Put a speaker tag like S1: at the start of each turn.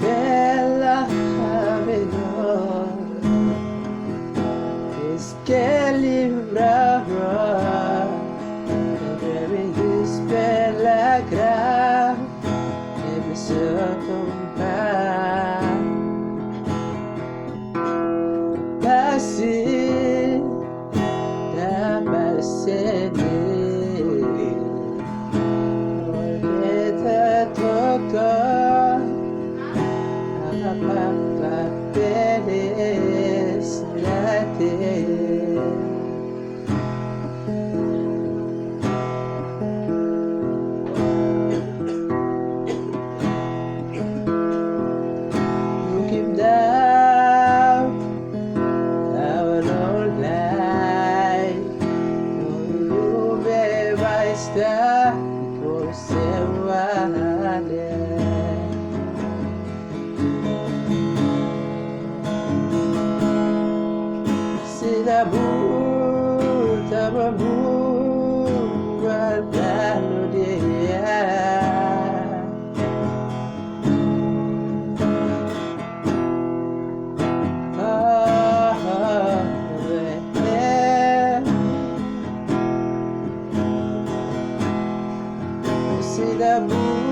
S1: Bella Avedon es que librará de despelar que me sotomar assim da mercedes olheta tocar papeles late looking down an old light you vai estar com seu olhar. Sinabuta mabuhat dia Sinabuta